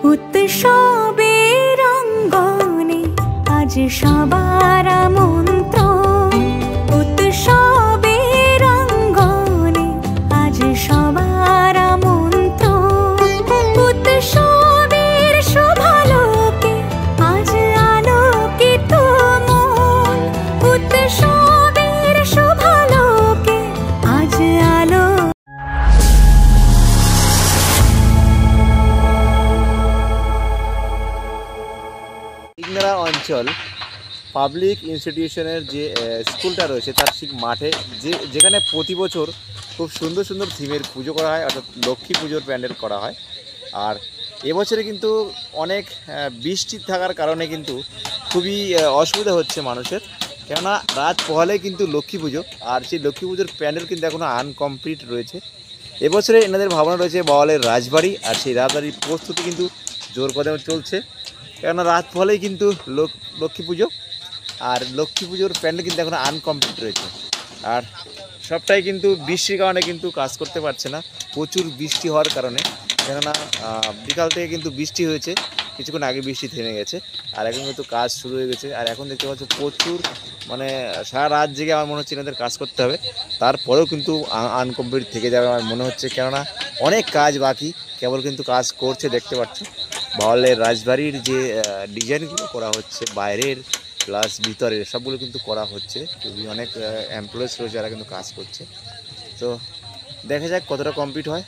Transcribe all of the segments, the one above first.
উৎসবের অঙ্গনে আজ সবার আমন্ত্রণ, উৎসবের অঙ্গনে আজ সবার আমন্ত্রণ। উৎসবের শোভালোকে আজ আলোকিত মন, উৎসবের শোভালোকে আজ আলো। ইগনারা অঞ্চল পাবলিক ইনস্টিটিউশনের যে স্কুলটা রয়েছে তার ঠিক মাঠে যেখানে প্রতি বছর খুব সুন্দর সুন্দর থিমের পুজো করা হয়, অর্থাৎ লক্ষ্মী পুজোর প্যান্ডেল করা হয়। আর এবছরে কিন্তু অনেক বৃষ্টি থাকার কারণে কিন্তু খুবই অসুবিধা হচ্ছে মানুষের, কেননা রাত পোহালে কিন্তু লক্ষ্মী পুজো, আর সেই লক্ষ্মী পুজোর প্যান্ডেল কিন্তু এখনও আনকমপ্লিট রয়েছে। এবছরে এনাদের ভাবনা রয়েছে বাওয়ালের রাজবাড়ি, আর সেই রাজবাড়ির প্রস্তুতি কিন্তু জোর কদমে চলছে, কেননা রাত পোহালেই কিন্তু লক্ষ্মী পুজো, আর লক্ষ্মী পুজোর প্যান্ডেল কিন্তু এখনও আনকমপ্লিট রয়েছে। আর সবটাই কিন্তু বৃষ্টির কারণে কিন্তু কাজ করতে পারছে না, প্রচুর বৃষ্টি হওয়ার কারণে, কেননা বিকাল থেকে কিন্তু বৃষ্টি হয়েছে, কিছুক্ষণ আগে বৃষ্টি থেমে গেছে, আর এখন কিন্তু কাজ শুরু হয়ে গেছে। আর এখন দেখতে পাচ্ছি প্রচুর মানে সারা রাত জেগে আমার মনে হচ্ছে এনাদের কাজ করতে হবে, তারপরেও কিন্তু আনকমপ্লিট থেকে যাবে আমার মনে হচ্ছে, কেননা অনেক কাজ বাকি, কেবল কিন্তু কাজ করছে দেখতে পাচ্ছ। বাওয়ালের রাজবাড়ির যে ডিজাইনগুলো করা হচ্ছে বাইরের প্লাস ভিতরের সবগুলো কিন্তু করা হচ্ছে, খুবই অনেক এমপ্লয়িজ রয়েছে যারা কিন্তু কাজ করছে। তো দেখা যাক কতটা কমপ্লিট হয়,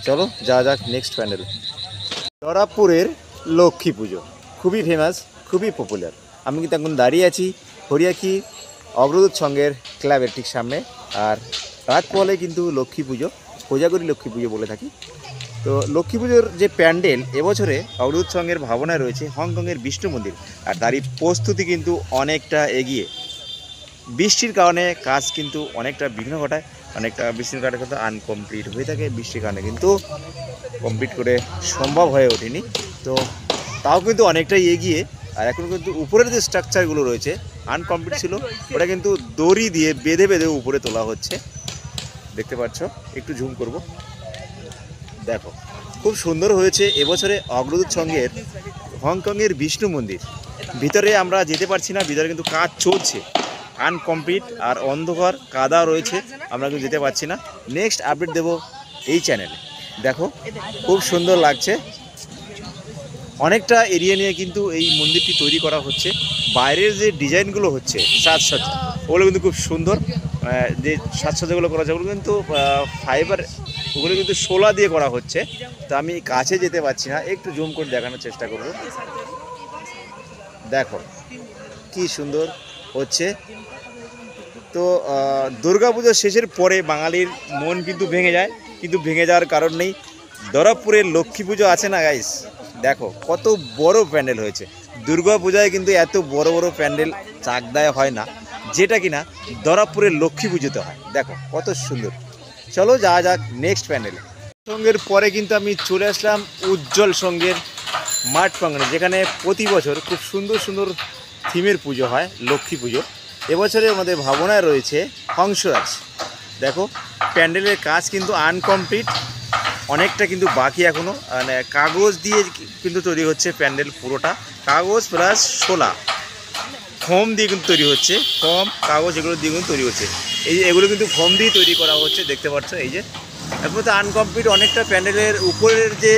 চলো যাওয়া যাক নেক্সট প্যান্ডেল। দরাবপুরের লক্ষ্মী পুজো খুবই ফেমাস, খুবই পপুলার। আমি কিন্তু এখন দাঁড়িয়ে আছি হরিয়াখি অগ্রদূত সংঘের ক্লাবের ঠিক সামনে, আর রাত পোহালে কিন্তু লক্ষ্মী পুজো, কোজাগরী লক্ষ্মী পুজো বলে থাকি। তো লক্ষ্মী পুজোর যে প্যান্ডেল এবছরে অগ্রদূত সংঘের ভাবনায় রয়েছে হংকংয়ের বিষ্ণু মন্দির, আর তারই প্রস্তুতি কিন্তু অনেকটা এগিয়ে। বৃষ্টির কারণে কাজ কিন্তু অনেকটা বিঘ্ন ঘটায়, অনেকটা বৃষ্টির কারণে কিন্তু আনকমপ্লিট হয়ে থাকে, বৃষ্টির কারণে কিন্তু কমপ্লিট করে সম্ভব হয়ে ওঠেনি। তো তাও কিন্তু অনেকটাই এগিয়ে। আর এখন কিন্তু উপরের যে স্ট্রাকচারগুলো রয়েছে আনকমপ্লিট ছিল, ওটা কিন্তু দড়ি দিয়ে বেঁধে বেঁধে উপরে তোলা হচ্ছে, দেখতে পাচ্ছ। একটু ঝুম করব, দেখো খুব সুন্দর হয়েছে এবছরে অগ্রদূত সংঘের হংকংয়ের বিষ্ণু মন্দির। ভিতরে আমরা যেতে পারছি না, ভিতরে কিন্তু কাজ চলছে, আনকমপ্লিট, আর অন্ধকার কাদা রয়েছে, আমরা কিন্তু যেতে পারছি না। নেক্সট আপডেট দেবো এই চ্যানেলে। দেখো খুব সুন্দর লাগছে, অনেকটা এরিয়া নিয়ে কিন্তু এই মন্দিরটি তৈরি করা হচ্ছে। বাইরের যে ডিজাইনগুলো হচ্ছে সাজসজ্জা, ওগুলো কিন্তু খুব সুন্দর। যে সাজসজ্জাগুলো করা হচ্ছে ওগুলো কিন্তু ফাইবার, ওগুলো কিন্তু শোলা দিয়ে করা হচ্ছে। তো আমি কাছে যেতে পারছি না, একটু জুম করে দেখানোর চেষ্টা করব। দেখো কি সুন্দর হচ্ছে। তো দুর্গাপুজোর শেষের পরে বাঙালির মন কিন্তু ভেঙে যায়, কিন্তু ভেঙে যাওয়ার কারণ নেই। দরাবপুরের লক্ষ্মী পুজো আছে না গাইস, দেখো কত বড় প্যান্ডেল হয়েছে। দুর্গা পূজায় কিন্তু এত বড় বড় প্যান্ডেল চাকদায় হয় না, যেটা কিনা দরাবপুরের লক্ষ্মী পুজোতে হয়। দেখো কত সুন্দর। চলো যাওয়া যাক নেক্সট প্যান্ডেলে। সঙ্গের পরে কিন্তু আমি চলে আসলাম উজ্জ্বল সংঘের মাঠ প্রাঙ্গণে, যেখানে প্রতি বছর খুব সুন্দর সুন্দর থিমের পুজো হয়, লক্ষ্মী পুজো। এবছরে আমাদের ভাবনায় রয়েছে হংসরাজ। দেখো প্যান্ডেলের কাজ কিন্তু আনকমপ্লিট, অনেকটা কিন্তু বাকি এখনও। মানে কাগজ দিয়ে কিন্তু তৈরি হচ্ছে প্যান্ডেল, পুরোটা কাগজ প্লাস শোলা, ফোম দিয়ে কিন্তু তৈরি হচ্ছে, ফোম কাগজ এগুলো দিয়ে কিন্তু তৈরি হচ্ছে। এই যে এগুলো কিন্তু ফোম দিয়ে তৈরি করা হচ্ছে, দেখতে পাচ্ছ। এই যে এখন তো আনকমপ্লিট, অনেকটা প্যান্ডেলের উপরের যে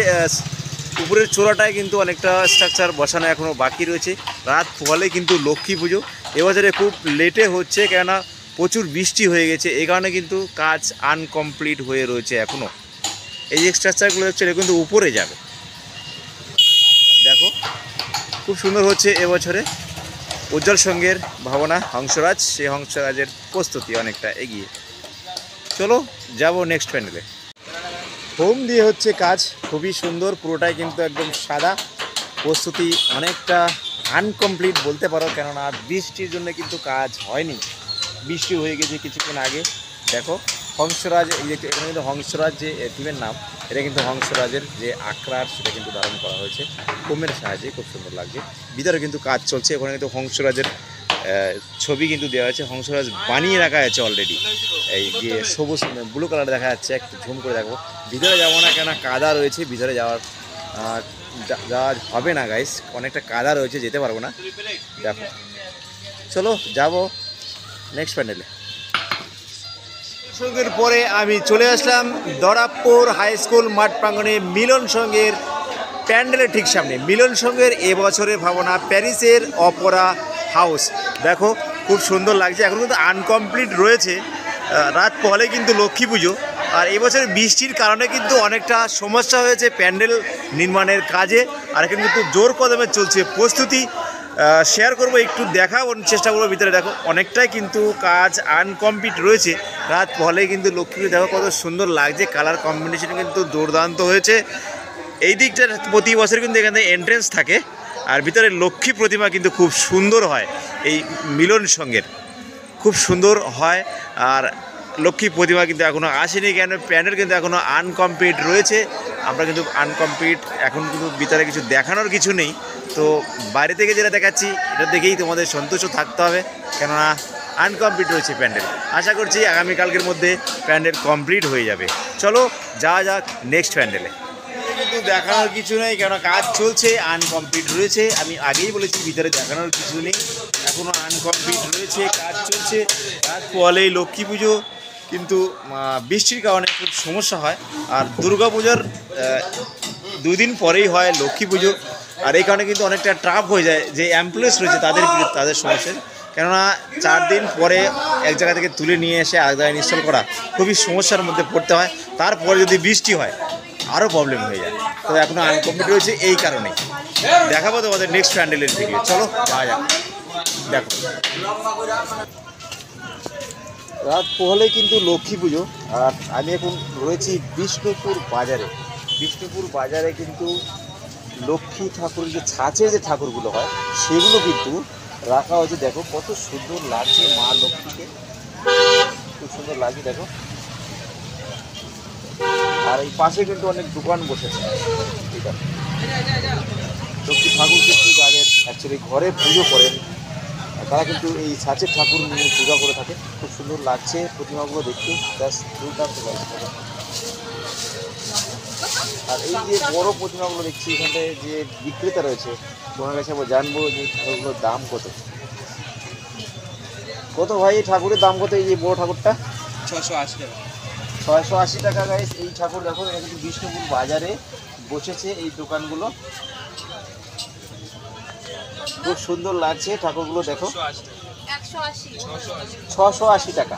উপরের চূড়াটায় কিন্তু অনেকটা স্ট্রাকচার বসানো এখনও বাকি রয়েছে। রাত পোহালে কিন্তু লক্ষ্মী পুজো এবছরে খুব লেটে হচ্ছে, কেননা প্রচুর বৃষ্টি হয়ে গেছে, এই কারণে কিন্তু কাজ আনকমপ্লিট হয়ে রয়েছে এখনও। এই যে স্ট্রাকচারগুলো হচ্ছে এটা কিন্তু উপরে যাবে। দেখো খুব সুন্দর হচ্ছে এবছরে উজ্জ্বল সংঘের ভাবনা হংসরাজ, সেই হংসরাজের প্রস্তুতি অনেকটা এগিয়ে। চলো যাব নেক্সট প্যান্ডেলে। ফোম দিয়ে হচ্ছে কাজ, খুবই সুন্দর, পুরোটাই কিন্তু একদম সাদা। প্রস্তুতি অনেকটা আনকমপ্লিট বলতে পারো, কেননা বৃষ্টির জন্য কিন্তু কাজ হয়নি, বৃষ্টি হয়ে গেছে কিছুক্ষণ আগে। দেখো হংসরাজ, এখানে কিন্তু হংসরাজ যে থিমের নাম, এটা কিন্তু হংসরাজের যে আখড়ার সেটা কিন্তু ধারণ করা হয়েছে ফোমের সাহায্যে, খুব সুন্দর লাগছে। ভিতরে কিন্তু কাজ চলছে, ওখানে কিন্তু হংসরাজের ছবি কিন্তু দেওয়া আছে, হংসরাজ বানিয়ে রাখা আছে অলরেডি। এই যে সবুজ ব্লু কালার দেখা যাচ্ছে, একটু ঝুম করে দেখো, ভিতরে যাবো না কেন কাদা রয়েছে, ভিতরে যাওয়ার যাওয়া হবে না গাইস, অনেকটা কাদা রয়েছে, যেতে পারবো না। দেখো চলো যাবো নেক্সট প্যান্ডেলে। সঙ্গের পরে আমি চলে আসলাম দরাবপুর হাই স্কুল মাঠ প্রাঙ্গণে মিলন সঙ্গের প্যান্ডেলের ঠিক সামনে। মিলন সঙ্গের এবছরের ভাবনা প্যারিসের অপেরা হাউস। দেখো খুব সুন্দর লাগছে, এখন কিন্তু আনকমপ্লিট রয়েছে। রাত পহলে কিন্তু লক্ষ্মী পুজো, আর এবছর বৃষ্টির কারণে কিন্তু অনেকটা সমস্যা হয়েছে প্যান্ডেল নির্মাণের কাজে। আর এখন কিন্তু জোর কদমে চলছে প্রস্তুতি। শেয়ার করবো, একটু দেখার চেষ্টা করবো ভিতরে। দেখো অনেকটাই কিন্তু কাজ আনকমপ্লিট রয়েছে। রাত পহলে কিন্তু লক্ষ্মী পুজো দেখো কত সুন্দর লাগছে, কালার কম্বিনেশন কিন্তু দুর্দান্ত হয়েছে। এই দিকটা প্রতি বছর কিন্তু এখানে এন্ট্রেন্স থাকে, আর ভিতরে লক্ষ্মী প্রতিমা কিন্তু খুব সুন্দর হয়। এই মিলন সঙ্গের খুব সুন্দর হয়। আর লক্ষ্মী প্রতিমা কিন্তু এখনও আসেনি, কেন প্যান্ডেল কিন্তু এখনও আনকমপ্লিট রয়েছে। আমরা কিন্তু আনকমপ্লিট, এখন কিন্তু ভিতরে কিছু দেখানোর কিছু নেই। তো বাইরে থেকে যেটা দেখাচ্ছি এটা দেখেই তোমাদের সন্তুষ্ট থাকতে হবে, কেননা আনকমপ্লিট রয়েছে প্যান্ডেল। আশা করছি আগামীকালকের মধ্যে প্যান্ডেল কমপ্লিট হয়ে যাবে। চলো যাওয়া যাক নেক্সট প্যান্ডেলে। কিন্তু দেখানোর কিছু নেই, কেন কাজ চলছে, আনকমপ্লিট রয়েছে। আমি আগেই বলেছি ভিতরে দেখানোর কিছু নেই, এখনও আনকমপ্লিট রয়েছে, কাজ চলছে। রাত পোহালেই লক্ষ্মী পুজো, কিন্তু বৃষ্টির কারণে খুব সমস্যা হয়। আর দুর্গা পুজোর 2 দিন পরেই হয় লক্ষ্মী পুজো, আর এই কারণে কিন্তু অনেকটা ট্রাফ হয়ে যায়। যে অ্যাম্বুলেন্স রয়েছে তাদের সমস্যা, কেননা 4 দিন পরে এক জায়গা থেকে তুলে নিয়ে এসে আরেক জায়গায় ইনস্টল করা খুবই সমস্যার মধ্যে পড়তে হয়। তারপরে যদি বৃষ্টি হয় আরও প্রবলেম হয়ে যায়। তো এখনও আনকমপ্লিট রয়েছে, এই কারণে দেখাবো তোমাদের নেক্সট প্যান্ডেলের ভিডিও। চলো যাওয়া যাক। দেখো রাত পোহলে কিন্তু লক্ষ্মী পুজো, আর আমি এখন রয়েছি বিষ্ণুপুর বাজারে। বিষ্ণুপুর বাজারে কিন্তু লক্ষ্মী ঠাকুরের যে ছাঁচের যে ঠাকুরগুলো হয় সেগুলো কিন্তু রাখা হয়েছে। দেখো কত সুন্দর লাগছে মা লক্ষ্মীকে, খুব সুন্দর লাগছে দেখো। আর এই পাশে কিন্তু অনেক দোকান বসেছে। ঠিক আছে, লক্ষ্মী ঠাকুর কিন্তু যাদের অ্যাকচুয়ালি ঘরে পুজো করেন তারা কিন্তু এই ছাঁচের ঠাকুর নিয়ে পূজা করে থাকে। খুব সুন্দর লাগছে প্রতিমাগুলো দেখতে, জাস্ট দুর্দান্ত লাগছে। আর এই যে বড় প্রতিমাগুলো দেখছি এখানে যে বিক্রেতা রয়েছে, তোমার কাছে আমরা জানবো যে ঠাকুরগুলোর দাম কত। কত ভাই এই ঠাকুরের দাম কত? এই যে বড় ঠাকুরটা 680 টাকা। 680 টাকা গাইস এই ঠাকুর। দেখো এটা কিন্তু বিষ্ণুপুর বাজারে বসেছে এই দোকানগুলো, খুব সুন্দর লাগছে ঠাকুরগুলো। দেখো 680 টাকা,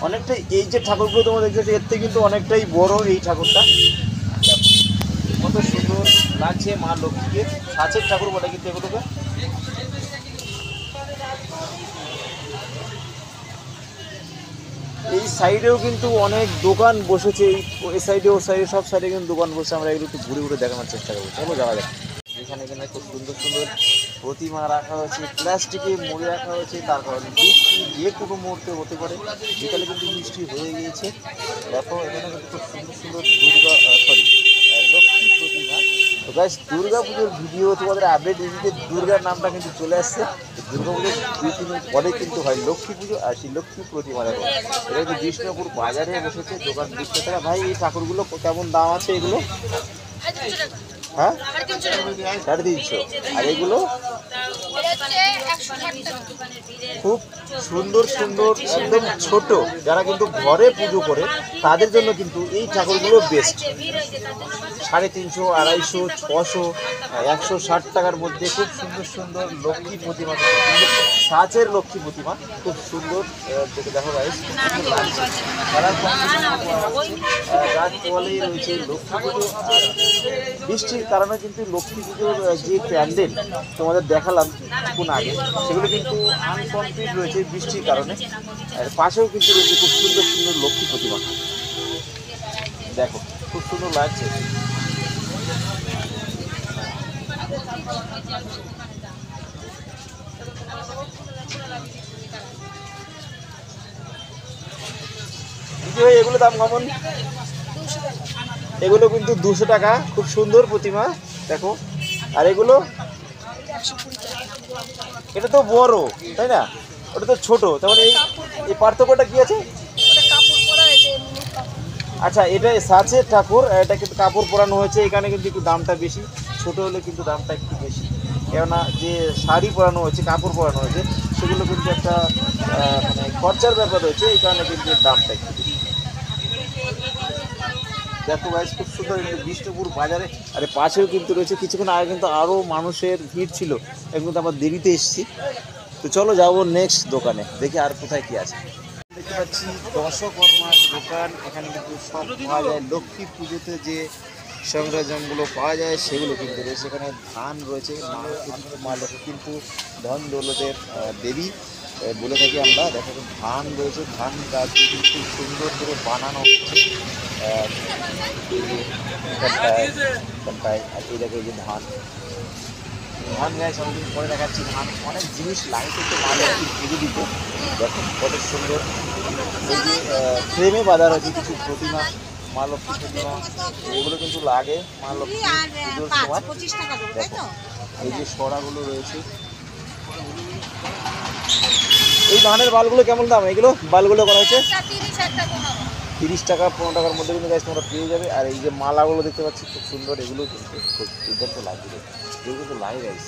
অনেকটাই। এই যে ঠাকুরগুলো তোমরা দেখছো এর থেকে কিন্তু অনেকটাই বড় এই ঠাকুরটা। কত সুন্দর লাগছে মা লক্ষ্মীকে, ছাঁচের ঠাকুর বলে কিন্তু এগুলোকে। এই সাইডেও কিন্তু অনেক দোকান বসেছে, এই সাইডে ও সাইডে সব সাইডে কিন্তু দোকান বসে। আমরা এগুলো একটু ঘুরে ঘুরে দেখানোর চেষ্টা করবো। চলো যাওয়া যাক। এখানে কিন্তু খুব সুন্দর সুন্দর প্রতিমা রাখা হয়েছে, প্লাস্টিকে মুড়ে রাখা হয়েছে। তার কারণে বৃষ্টি যে কোনো মুহূর্তে হতে পারে। বিকালে কিন্তু বৃষ্টি হয়ে গিয়েছে। দেখো এখানে কিন্তু খুব সুন্দর সুন্দর লক্ষ্মী প্রতিমা। তো গাইস দুর্গা পুজোর ভিডিও তোমাদের আপডেট দিতে দুর্গার নামটা কিন্তু চলে আসছে। দুর্গা পুজোর 2-3 দিন পরে কিন্তু হয় লক্ষ্মী পুজো, আর সেই লক্ষ্মী প্রতিমা দেখো এটা কিন্তু বিষ্ণুপুর বাজারে বসেছে দোকান বিক্রেতারা। ভাই এই ঠাকুরগুলো কেমন দাম আছে এগুলো? হ্যাঁ 350। আর এগুলো খুব সুন্দর সুন্দর একদম ছোট, যারা কিন্তু ঘরে পুজো করে তাদের জন্য কিন্তু এই ঠাকুরগুলো বেস্ট। 350, 250, 600, 160 টাকার মধ্যে খুব সুন্দর সুন্দর লক্ষ্মী প্রতিমা, ছাঁচের লক্ষ্মী প্রতিমা খুব সুন্দর দেখো গাইস। রাত পোহালেই রয়েছে লক্ষ্মী পুজো। আর বৃষ্টির কারণে কিন্তু লক্ষ্মী পুজোর যে প্যান্ডেল তোমাদের দেখালাম কিছুক্ষণ আগে সেগুলো কিন্তু আনকমপ্লিট রয়েছে বৃষ্টির কারণে। আর পাশেও কিন্তু রয়েছে খুব সুন্দর সুন্দর লক্ষ্মী প্রতিমা। দেখো খুব সুন্দর লাগছে। এগুলো দাম কেমন? এগুলো কিন্তু 200 টাকা, খুব সুন্দর প্রতিমা দেখো। আর এগুলো এটা তো বড় তাই না, ওটা তো ছোট, তাহলে এই পার্থক্যটা কি আছে? আচ্ছা, এটা সাঁচের ঠাকুর, এটা কিন্তু কাপড় পরানো হয়েছে, এখানে কিন্তু একটু দামটা বেশি, ছোট হলে কিন্তু দামটা একটু বেশি, কেননা যে শাড়ি পরানো হয়েছে, কাপড় পরানো হয়েছে, সেগুলো কিন্তু একটা মানে খরচার ব্যাপার রয়েছে, এই কারণে কিন্তু এর দামটা একটু বেশি। দেখো ভাই, খুব সুন্দর বিষ্ণুপুর বাজারে, আরে পাশেও কিন্তু রয়েছে, কিছুক্ষণ আগে কিন্তু আরও মানুষের ভিড় ছিল, এখন কিন্তু আমরা দেরিতে এসেছি। তো চলো যাবো নেক্সট দোকানে, দেখি আর কোথায় কি আছে। দেখতে পাচ্ছি দশকর্মার দোকান, এখানে কিন্তু সব পাওয়া যায়, লক্ষ্মী পুজোতে যে সংরক্ষণগুলো পাওয়া যায় সেগুলো কিন্তু রয়েছে। এখানে ধান রয়েছে, মা লক্ষ্মী কিন্তু ধন দৌলতের দেবী বলে থাকি আমরা। দেখো ধান রয়েছে, ধান গাছ কিন্তু খুব সুন্দর করে বানানো হচ্ছে এখানটায়। আর এই দেখো এই যে ধান গাছ, অনেকদিন পরে দেখাচ্ছি ধান, অনেক জিনিস লাইট হচ্ছে মা লক্ষ্মী পুজো দিত। দেখো কত সুন্দর, এই যে ফ্রেমে বাঁধা রয়েছে কিছু প্রতিমা, মা লক্ষ্মী প্রতিমা, এগুলো কিন্তু লাগে মা লক্ষ্মী পুজোর সময়। দেখো এই যে সরাগুলো রয়েছে, এই ধানের বালগুলো কেমন দাম? এগুলো বালগুলো করা হয়েছে 30 টাকা 15 টাকার মধ্যে কিন্তু গাছ তোমরা পেয়ে যাবে। আর এই যে মালাগুলো দেখতে পাচ্ছি খুব সুন্দর, এগুলো কিন্তু খুব দুর্দান্ত লাগবে, এগুলো কিন্তু লাইভ রাইস।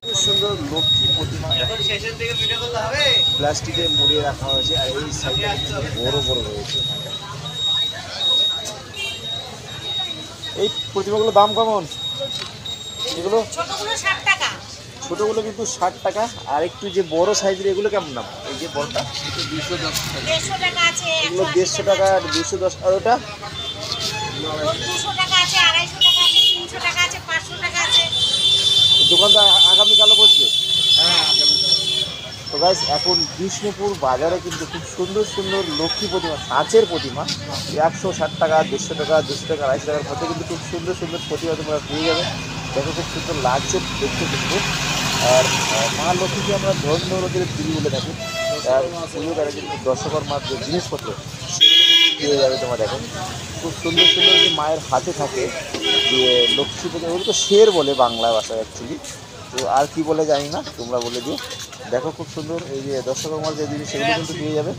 খুব সুন্দর লক্ষ্মী প্রতিমা প্লাস্টিকে মুড়িয়ে রাখা হয়েছে, আর এই সাইডে বড় বড় রয়েছে। এই প্রতিমাগুলোর দাম কেমন? এগুলো ছোটগুলো কিন্তু 60 টাকা, আর একটু যে বড় সাইজের এগুলো কেমন দাম? এই যে বড়টা 210 টাকা, এগুলো 150 টাকা, 210। আর ওটা দোকানটা আগামীকালও বসবে। তো গাইস, এখন বিষ্ণুপুর বাজারে কিন্তু খুব সুন্দর সুন্দর লক্ষ্মী প্রতিমা, কাঁচের প্রতিমা 160 টাকা, 150 টাকা, 200 টাকা, 250 টাকার মধ্যে কিন্তু খুব সুন্দর সুন্দর প্রতিমা তোমরা পেয়ে যাবে। দেখো খুব সুন্দর লাগছে দেখতে কিন্তু। আর মা লক্ষ্মীকে আমরা ধন দৌলতের দেবী বলে থাকি, আর পুজো তারা কিন্তু দশকর্মার যে জিনিসপত্র সেগুলো কিন্তু পেয়ে যাবে। তোমরা দেখো খুব সুন্দর সুন্দর যে মায়ের হাতে থাকে যে লক্ষ্মী প্রতিমা, ওগুলো তো শের বলে বাংলা ভাষায় অ্যাকচুয়ালি, তো আর কি বলে জানি না, তোমরা বলে দিও। দেখো খুব সুন্দর এই যে দশকর্মার যে জিনিস সেগুলো কিন্তু পেয়ে যাবে।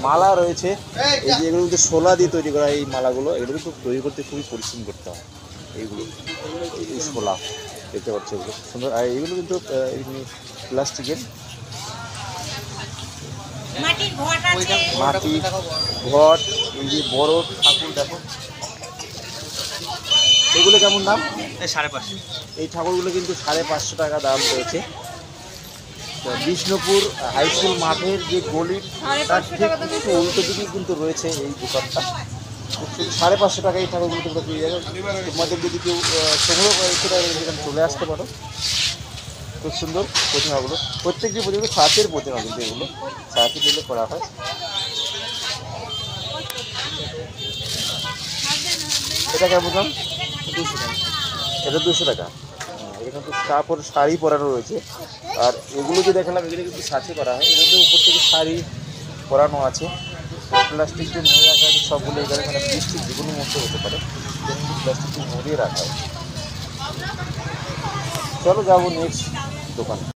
মালা রয়েছে, এই যে এগুলো কিন্তু শোলা দিয়ে তৈরি করা, এই মালাগুলো এগুলো কিন্তু তৈরি করতে খুবই পরিশ্রম করতে হয়। এইগুলো এই শোলা দেখতে পাচ্ছি, এগুলো খুব সুন্দর। আর এগুলো কিন্তু এমনি প্লাস্টিকের, মাটি ঘট, এই যে বড় ঠাকুর দেখো, এগুলো কেমন দাম? 550। এই ঠাকুরগুলো কিন্তু 550 টাকা দাম রয়েছে। বিষ্ণুপুর হাই স্কুল মাঠের যে গলির তার ঠিক একটু উল্টো দিকেই কিন্তু রয়েছে এই দোকানটা। 550 টাকা এই ঠাকুরগুলো তোমরা পেয়ে যাবে। তোমাদের যদি কেউ সংগ্রহ করে সেটা এখানে চলে আসতে পারো। খুব সুন্দর প্রতিমাগুলো, প্রত্যেকটি প্রতিমা ছাঁচের প্রতিমা, কিন্তু এগুলো ছাঁচে দিলে করা হয়। এটা কেমন দাম? 200 টাকা। এটা 200 টাকা। এটা কিন্তু কাপড় শাড়ি পরানো রয়েছে, আর এগুলো যে দেখালাম এগুলো কিন্তু ছাঁচে করা হয়, এগুলো উপর থেকে শাড়ি পরানো আছে, প্লাস্টিক দিয়ে মুড়ে রাখা আছে সবগুলো। এখানে প্লাস্টিক যে কোনো মধ্যে হতে পারে, কিন্তু প্লাস্টিক দিয়ে মুড়িয়ে রাখা হয়। চলো যাবো নেক্সট দোকান।